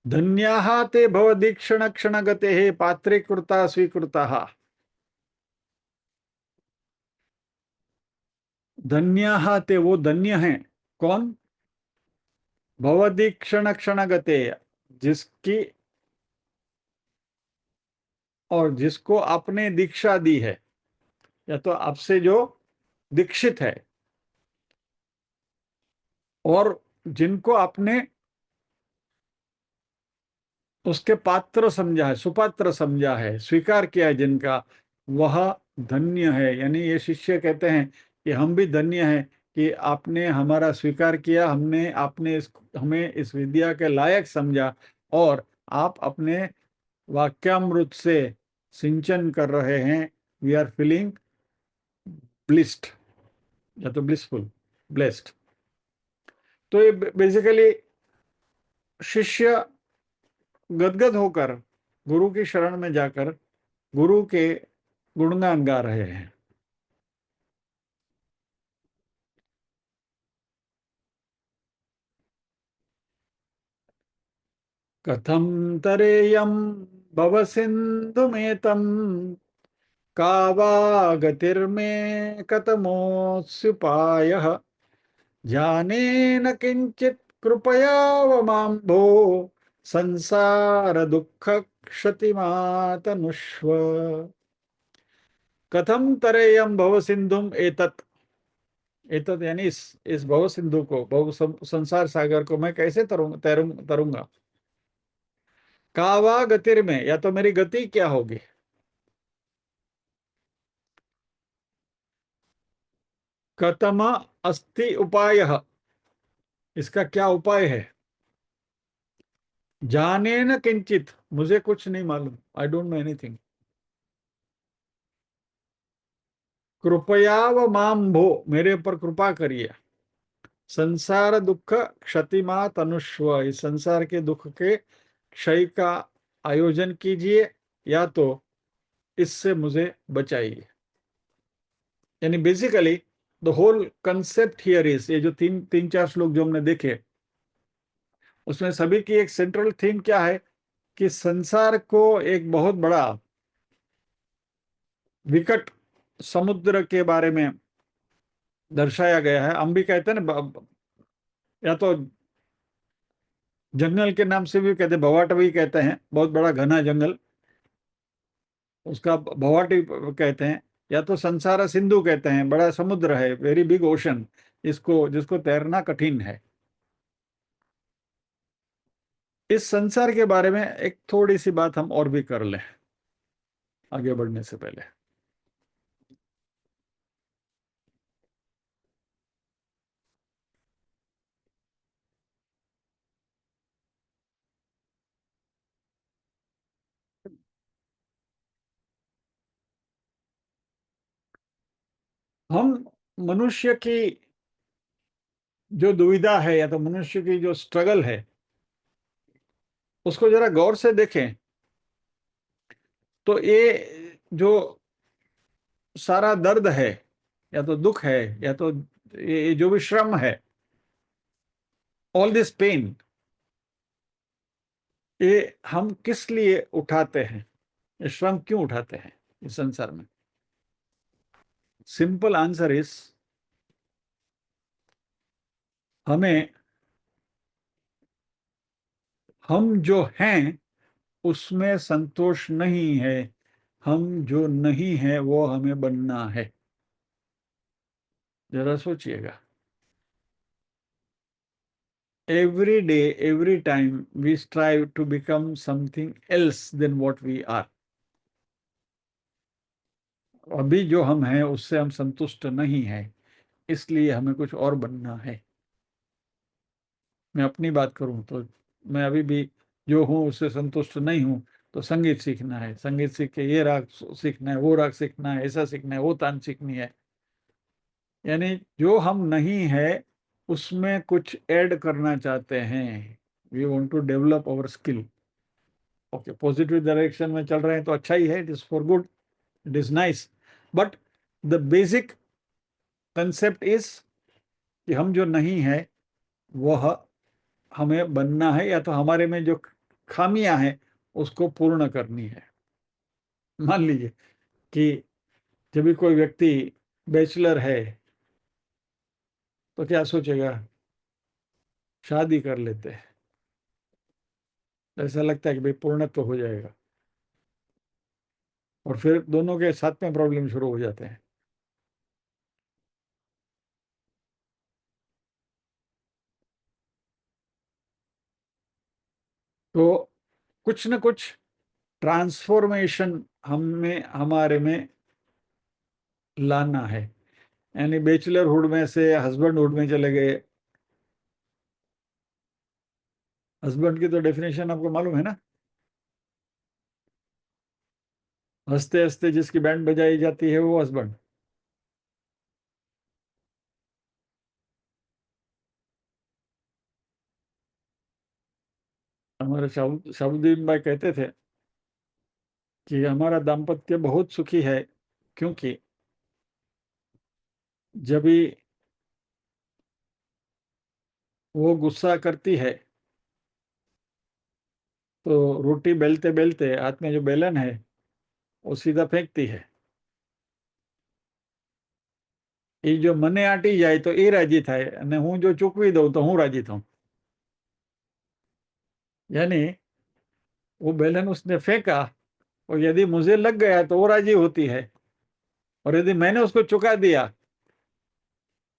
धन्याः ते भवदीक्षण क्षणगते पात्रीकृता स्वीकृताः। धन्याः ते, वो धन्य हैं, कौन? भवदीक्षण क्षणगते, जिसकी और जिसको आपने दीक्षा दी है, या तो आपसे जो दीक्षित है, और जिनको आपने उसके पात्र समझा है, सुपात्र समझा है, स्वीकार किया है जिनका, वह धन्य है। यानी ये शिष्य कहते हैं कि हम भी धन्य हैं कि आपने हमारा स्वीकार किया, आपने हमें इस विद्या के लायक समझा, और आप अपने वाक्यामृत से सिंचन कर रहे हैं। वी आर फीलिंग ब्लिस्ड, या तो ब्लिसफुल, ब्लेस्ड। तो ये बेसिकली शिष्य गदगद होकर गुरु की शरण में जाकर गुरु के गुणगान गा रहे हैं। कथम तरेयम भव सिंधुमेतम का वा गतिर्मे कतमोऽस्युपायः जाने न किंचित कृपया वमाम्भो संसार दुख क्षतिमातनुष्व। कथम तरेयम भव सिंधुम एतत्, एतत् यानी इस भव सिंधु को, संसार सागर को मैं कैसे तरूंगा। कावा गतिर में, या तो मेरी गति क्या होगी। कतम अस्ति उपाय, इसका क्या उपाय है। जाने न किंचित, मुझे कुछ नहीं मालूम, आई डोंट नो एनीथिंग। कृपया व माम भो, मेरे ऊपर कृपा करिए। संसार दुख क्षतिमा तनुष्व, इस संसार के दुख के क्षय का आयोजन कीजिए, या तो इससे मुझे बचाइए। यानी basically the whole concept here is, ये जो तीन चार श्लोक जो हमने देखे, उसमें सभी की एक सेंट्रल थीम क्या है कि संसार को एक बहुत बड़ा विकट समुद्र के बारे में दर्शाया गया है। हम भी कहते हैं ना, या तो जंगल के नाम से भी कहते हैं, भवाटवी कहते हैं, बहुत बड़ा घना जंगल, उसका भवाटी कहते हैं। या तो संसार सिंधु कहते हैं, बड़ा समुद्र है, वेरी बिग ओशन, इसको जिसको तैरना कठिन है। इस संसार के बारे में एक थोड़ी सी बात हम और भी कर लें आगे बढ़ने से पहले। हम मनुष्य की जो दुविधा है, या तो मनुष्य की जो स्ट्रगल है, उसको जरा गौर से देखें तो ये जो सारा दर्द है, या तो दुख है, या तो ये जो भी श्रम है, ऑल दिस पेन, ये हम किस लिए उठाते हैं, ये श्रम क्यों उठाते हैं इस संसार में। सिंपल आंसर इज, हमें, हम जो हैं उसमें संतोष नहीं है, हम जो नहीं है वो हमें बनना है। जरा सोचिएगा। Every day, every time we strive to become something else than what we are. अभी जो हम हैं उससे हम संतुष्ट नहीं हैं, इसलिए हमें कुछ और बनना है। मैं अपनी बात करूं तो मैं अभी भी जो हूं उससे संतुष्ट नहीं हूं, तो संगीत सीखना है, संगीत सीख के ये राग सीखना है, वो राग सीखना है, ऐसा सीखना है, वो तान सीखनी है। यानी जो हम नहीं है उसमें कुछ ऐड करना चाहते हैं। We want to develop our skill. Okay, positive direction में चल रहे हैं तो अच्छा ही है, it is for good, it is nice. But the basic concept is कि हम जो नहीं है वह हमें बनना है, या तो हमारे में जो खामियां हैं उसको पूर्ण करनी है। मान लीजिए कि जब भी कोई व्यक्ति बैचलर है तो क्या सोचेगा, शादी कर लेते हैं, ऐसा लगता है कि भाई पूर्णत्व हो जाएगा, और फिर दोनों के साथ में प्रॉब्लम शुरू हो जाते हैं। तो कुछ न कुछ ट्रांसफॉर्मेशन हमें हमारे में लाना है। यानी बैचलरहुड में से हस्बैंडहुड में चले गए। हस्बैंड की तो डेफिनेशन आपको मालूम है ना, हंसते हंसते जिसकी बैंड बजाई जाती है वो हस्बैंड। हमारे शाहबुद्दीन भाई कहते थे कि हमारा दाम्पत्य बहुत सुखी है, क्योंकि जब भी वो गुस्सा करती है तो रोटी बेलते बेलते हाथ में जो बेलन है वो सीधा फेंकती है। ये जो मने आटी जाए तो એ રાજી થાય, અને હું જો ચૂકવી દઉં તો હું રાજી થાઉં। यानी वो बेलन उसने फेंका, और यदि मुझे लग गया तो वो राजी होती है, और यदि मैंने उसको चुका दिया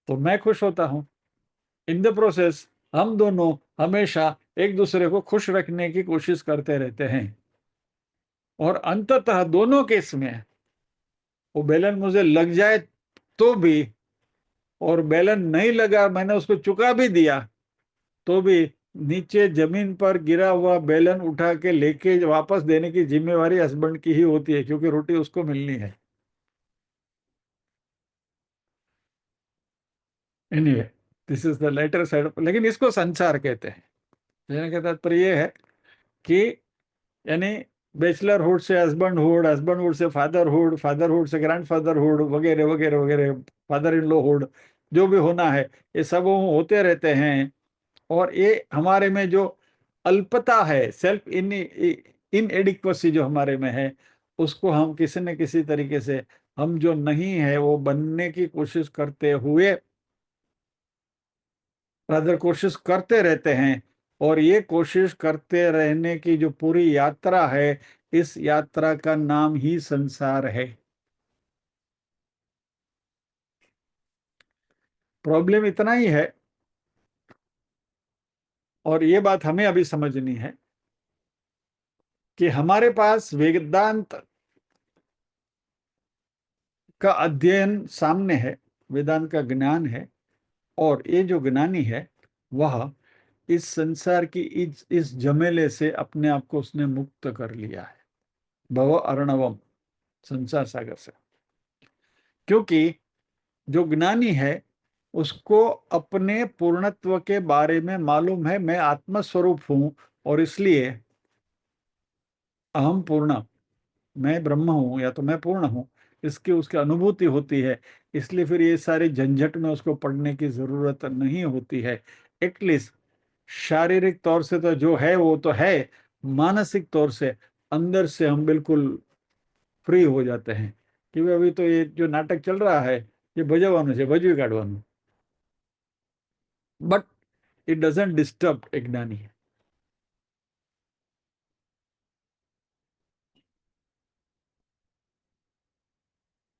तो मैं खुश होता हूँ। इन द प्रोसेस हम दोनों हमेशा एक दूसरे को खुश रखने की कोशिश करते रहते हैं, और अंततः दोनों केस में वो बेलन मुझे लग जाए तो भी, और बेलन नहीं लगा मैंने उसको चुका भी दिया तो भी, नीचे जमीन पर गिरा हुआ बेलन उठा के लेके वापस देने की जिम्मेवारी हस्बैंड की ही होती है, क्योंकि रोटी उसको मिलनी है। Anyway, this is the later side, लेकिन इसको संसार कहते हैं। कहने का तात्पर्य ये है कि यानी बैचलरहुड से हस्बैंडहुड, हस्बैंडहुड से फादरहुड, फादरहुड से ग्रैंडफादरहुड, वगैरह वगैरह वगैरह, फादर इन लॉ हुड, जो भी होना है ये सब होते रहते हैं। और ये हमारे में जो अल्पता है, सेल्फ इन एडिक्वेसी जो हमारे में है, उसको हम किसी न किसी तरीके से, हम जो नहीं है वो बनने की कोशिश करते हुए, रादर कोशिश करते रहते हैं। और ये कोशिश करते रहने की जो पूरी यात्रा है, इस यात्रा का नाम ही संसार है। प्रॉब्लम इतना ही है, और ये बात हमें अभी समझनी है, कि हमारे पास वेदांत का अध्ययन सामने है, वेदांत का ज्ञान है, और ये जो ज्ञानी है वह इस संसार की इस झमेले से अपने आप को उसने मुक्त कर लिया है, भव अर्णवम, संसार सागर से। क्योंकि जो ज्ञानी है उसको अपने पूर्णत्व के बारे में मालूम है, मैं आत्म स्वरूप हूं, और इसलिए अहम पूर्ण, मैं ब्रह्म हूं या तो मैं पूर्ण हूं, इसकी उसकी अनुभूति होती है। इसलिए फिर ये सारी झंझट में उसको पढ़ने की जरूरत नहीं होती है। एटलीस्ट शारीरिक तौर से तो जो है वो तो है, मानसिक तौर से अंदर से हम बिल्कुल फ्री हो जाते हैं कि भाई अभी तो ये जो नाटक चल रहा है ये भजવાનું છે, ભજવી કાઢવાનું। बट इट डजेंट डिस्टर्ब एक ज्ञानी।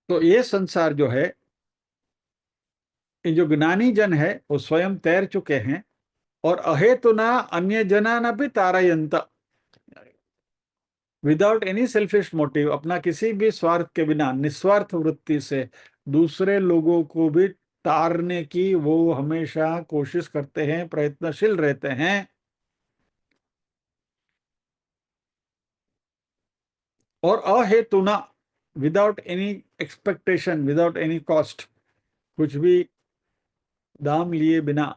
तो ये संसार जो है, ये जो ज्ञानी जन है वो स्वयं तैर चुके हैं, और अहेतुना अन्य जना भी तारयंत। विदाउट एनी सेल्फिश मोटिव, अपना किसी भी स्वार्थ के बिना निस्वार्थ वृत्ति से दूसरे लोगों को भी तारने की वो हमेशा कोशिश करते हैं, प्रयत्नशील रहते हैं। और अहेतुना, without any expectation, without any cost, कुछ भी दाम लिए बिना।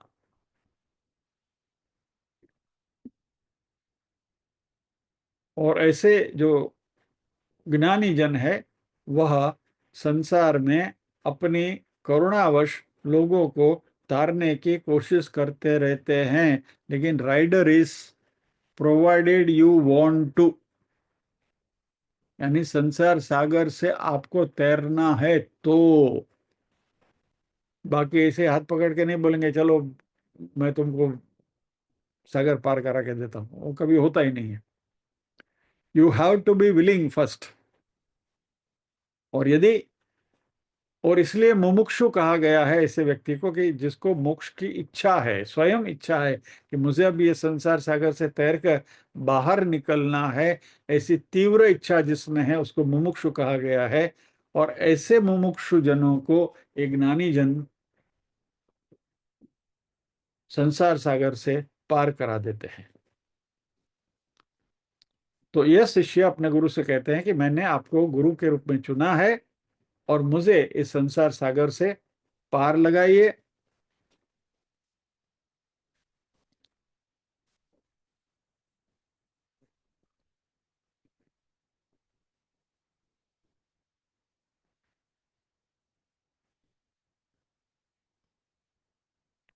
और ऐसे जो ज्ञानी जन है वह संसार में अपनी करुणावश लोगों को तारने की कोशिश करते रहते हैं। लेकिन rider is provided you want to, यानी संसार सागर से आपको तैरना है तो। बाकी ऐसे हाथ पकड़ के नहीं बोलेंगे चलो मैं तुमको सागर पार करा के देता हूँ, वो कभी होता ही नहीं है। You have to be willing first. और यदि, और इसलिए मुमुक्षु कहा गया है ऐसे व्यक्ति को कि जिसको मोक्ष की इच्छा है, स्वयं इच्छा है कि मुझे अब ये संसार सागर से तैरकर बाहर निकलना है, ऐसी तीव्र इच्छा जिसमें है उसको मुमुक्षु कहा गया है। और ऐसे मुमुक्षु जनों को एक ज्ञानी जन संसार सागर से पार करा देते हैं। तो यह शिष्य अपने गुरु से कहते हैं कि मैंने आपको गुरु के रूप में चुना है और मुझे इस संसार सागर से पार लगाइए।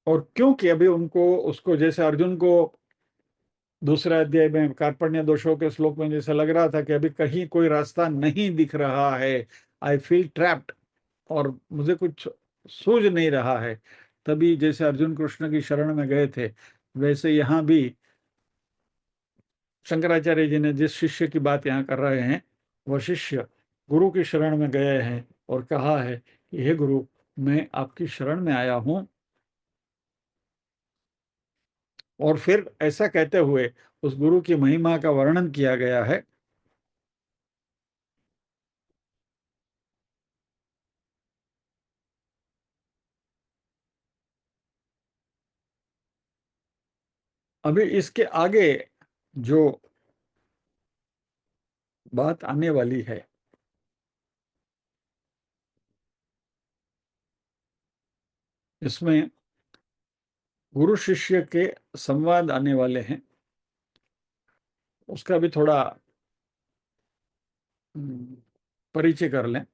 और क्योंकि अभी उनको, उसको जैसे अर्जुन को दूसरे अध्याय में कार्पण्य दोषों के श्लोक में जैसे लग रहा था कि अभी कहीं कोई रास्ता नहीं दिख रहा है, आई फील ट्रैप्ड, और मुझे कुछ सूझ नहीं रहा है, तभी जैसे अर्जुन कृष्ण की शरण में गए थे, वैसे यहाँ भी शंकराचार्य जी ने जिस शिष्य की बात यहाँ कर रहे हैं, वह शिष्य गुरु की शरण में गए हैं और कहा है कि हे गुरु, मैं आपकी शरण में आया हूँ। और फिर ऐसा कहते हुए उस गुरु की महिमा का वर्णन किया गया है। अभी इसके आगे जो बात आने वाली है, इसमें गुरु शिष्य के संवाद आने वाले हैं, उसका भी थोड़ा परिचय कर लें।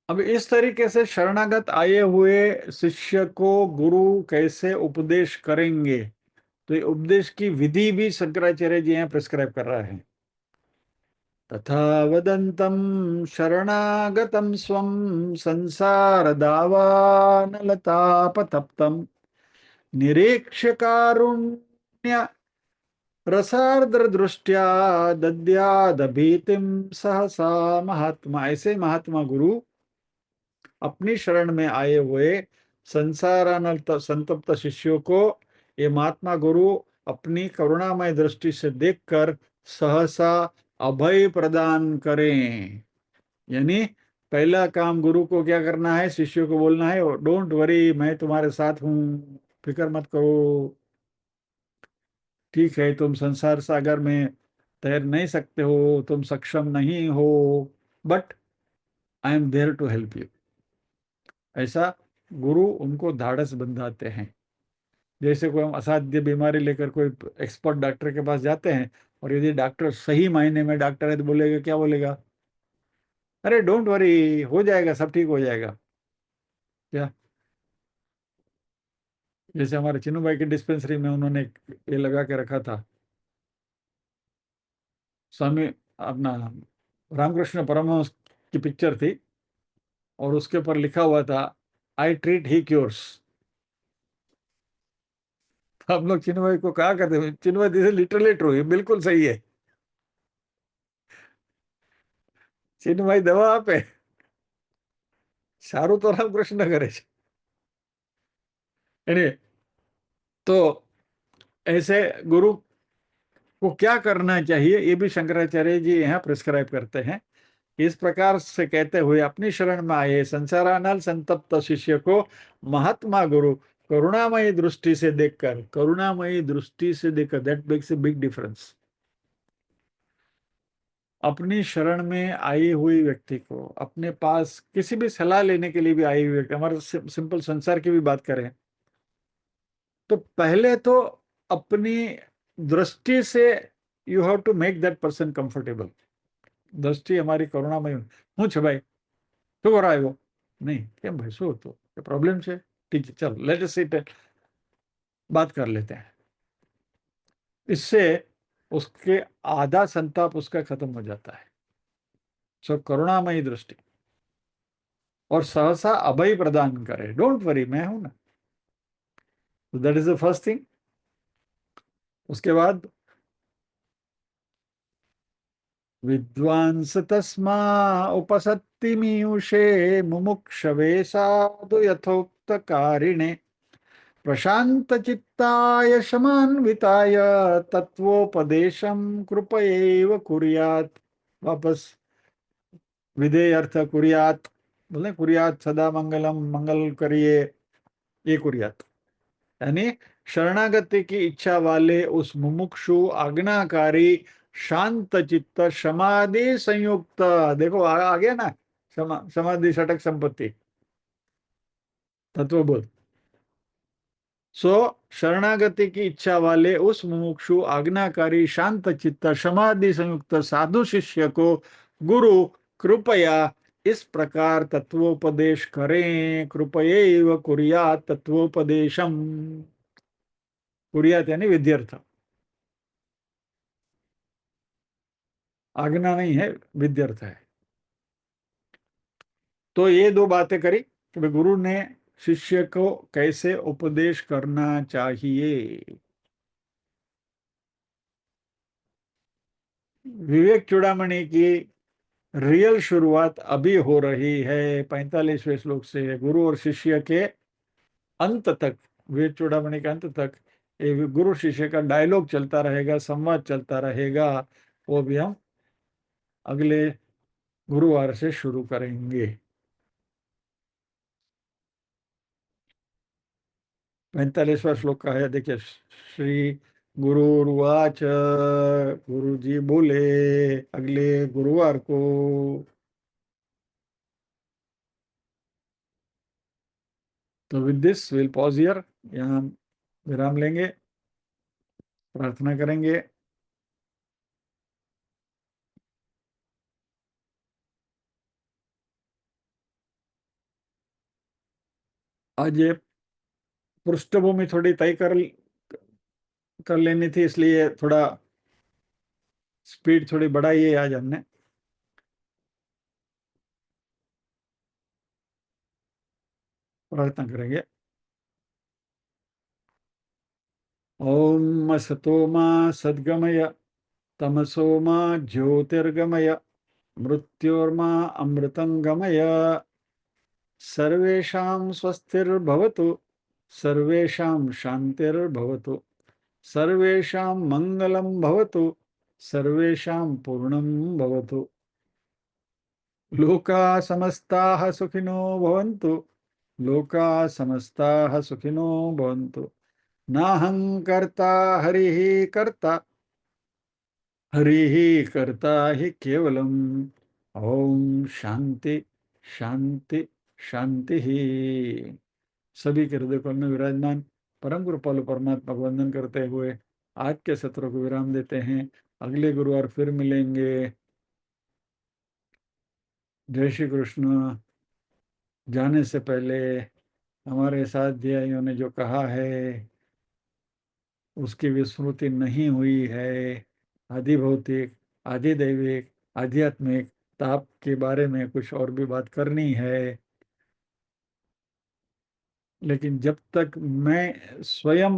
अब इस तरीके से शरणागत आए हुए शिष्य को गुरु कैसे उपदेश करेंगे, तो ये उपदेश की विधि भी शंकराचार्य जी यहाँ प्रिस्क्राइब कर रहे हैं। तथा वदन्तं शरणागतं स्वं संसार दावानलतापतप्तं निरीक्ष्य कारुण्य रसार्द्र दृष्टिया दद्यादभीतिम सहसा महात्मा। ऐसे महात्मा गुरु अपनी शरण में आए हुए संसारानल संतप्त शिष्यों को ये महात्मा गुरु अपनी करुणामय दृष्टि से देखकर सहसा अभय प्रदान करें। यानी पहला काम गुरु को क्या करना है, शिष्यों को बोलना है डोंट वरी, मैं तुम्हारे साथ हूँ, फिक्र मत करो। ठीक है, तुम संसार सागर में तैर नहीं सकते हो, तुम सक्षम नहीं हो, but I am there to help you. ऐसा गुरु उनको धाड़स बंधाते हैं। जैसे कोई हम असाध्य बीमारी लेकर कोई एक्सपर्ट डॉक्टर के पास जाते हैं, और यदि डॉक्टर सही मायने में डॉक्टर है तो बोलेगा, क्या बोलेगा, अरे डोंट वरी, हो जाएगा, सब ठीक हो जाएगा। क्या, जैसे हमारे चिन्नू भाई की डिस्पेंसरी में उन्होंने ये लगा के रखा था, स्वामी अपना रामकृष्ण परमहंस की पिक्चर थी, और उसके ऊपर लिखा हुआ था आई ट्रीट ही क्योर्स। हम लोग चिन्नू भाई को कहा करते हैं, चिन्नू भाई दिस इज लिटरली ट्रू, ये बिल्कुल सही है। चिन्नू भाई दवा आपे, સારું તો રામકૃષ્ણ કરે છે। Anyway, तो ऐसे गुरु को क्या करना चाहिए, ये भी शंकराचार्य जी यहाँ प्रिस्क्राइब करते हैं। इस प्रकार से कहते हुए अपनी शरण में आए संसारानल संतप्त शिष्य को महात्मा गुरु करुणामयी दृष्टि से देखकर, करुणामयी दृष्टि से देखकर, that makes a big difference. अपनी शरण में आई हुई व्यक्ति को, अपने पास किसी भी सलाह लेने के लिए भी आई हुई व्यक्ति, हमारे सिंपल संसार की भी बात करें तो पहले तो अपनी दृष्टि से you have to make that person comfortable. दृष्टि हमारी करुणामय હું છે ભાઈ, શું કરો આવ્યો? नहीं, કેમ भाई શું હતો, प्रॉब्लम છે? ठीक है, चलो लेट अस सिट, बात कर लेते हैं। इससे उसके आधा संताप उसका खत्म हो जाता है। सो करुणामयी दृष्टि, और सहसा अभय प्रदान करे, डोंट वरी मैं हूं ना। That is the first thing. उसके बाद विद्वांस तस्मा उपसत्ति मीयुषे मुमुक्षवे साधु यथोक्त कारिणे प्रशांत चित्ताय शमान्विताय तत्वोपदेशम कृपयैव कुर्यात्। वापस विधेय अर्थ कुर्यात्, बोले कुर्यात् सदा मंगलम, मंगल करिए, ये कुर्यात्। यानी शरणागति की इच्छा वाले उस मुमुक्षु आज्ञाकारी शांत चित्त समाधि संयुक्त, देखो आ गया ना, समाधि षटक संपत्ति तत्वबोध। सो शरणागति की इच्छा वाले उस मुमुक्षु आज्ञाकारी शांत चित्त समाधि संयुक्त साधु शिष्य को गुरु कृपया इस प्रकार तत्वोपदेश करें। कृपयैव कुर्यात् तत्वोपदेशम, कुर्यात यानी विद्यार्थ, आज्ञा नहीं है, विद्यार्थ है। तो ये दो बातें करी कि गुरु ने शिष्य को कैसे उपदेश करना चाहिए। विवेक चूड़ामणि की रियल शुरुआत अभी हो रही है 45वें श्लोक से, गुरु और शिष्य के अंत तक, विवेक चूड़ामणि के अंत तक ये गुरु शिष्य का डायलॉग चलता रहेगा, संवाद चलता रहेगा। वो भी हम अगले गुरुवार से शुरू करेंगे। 45वां श्लोक का है, देखिए, श्री गुरुर्वाच, गुरु जी बोले अगले गुरुवार को। तो with this will pause here, यहाँ विराम लेंगे, प्रार्थना करेंगे। आज ये पृष्ठभूमि थोड़ी तय कर लेनी थी, इसलिए थोड़ा स्पीड थोड़ी बढ़ाई है आज हमने। प्रार्थना करेंगे। ओम असतो मा सद्गमय, तमसो मा ज्योतिर्गमय, मृत्योर्मा अमृतंगमय। सर्वेषां स्वस्तिर्भवतु, सर्वेषां शान्तिर्भवतु, सर्वेषां मङ्गलं भवतु, सर्वेषां पूर्णं भवतु। लोकाः समस्ताः सुखिनो भवन्तु, लोकाः समस्ताः सुखिनो भवन्तु। नाहं कर्ता हरिः कर्ता, हरिः कर्ता हि केवलम्। ओम शांति शांति शांति ही। सभी के हृदय कमल में विराजमान परम कृपालु परमात्मा को वंदन करते हुए आज के सत्र को विराम देते हैं। अगले गुरुवार फिर मिलेंगे। जय श्री कृष्ण। जाने से पहले हमारे साथियों ने जो कहा है उसकी विस्मृति नहीं हुई है। आदि भौतिक, आदि दैविक, आध्यात्मिक ताप के बारे में कुछ और भी बात करनी है, लेकिन जब तक मैं स्वयं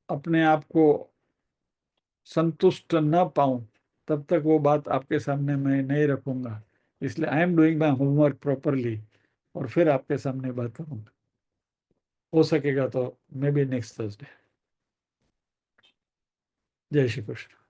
अपने आप को संतुष्ट न पाऊं तब तक वो बात आपके सामने मैं नहीं रखूंगा। इसलिए I am doing my homework properly, और फिर आपके सामने बात करूंगा। हो सकेगा तो मे बी नेक्स्ट थर्सडे। जय श्री कृष्ण।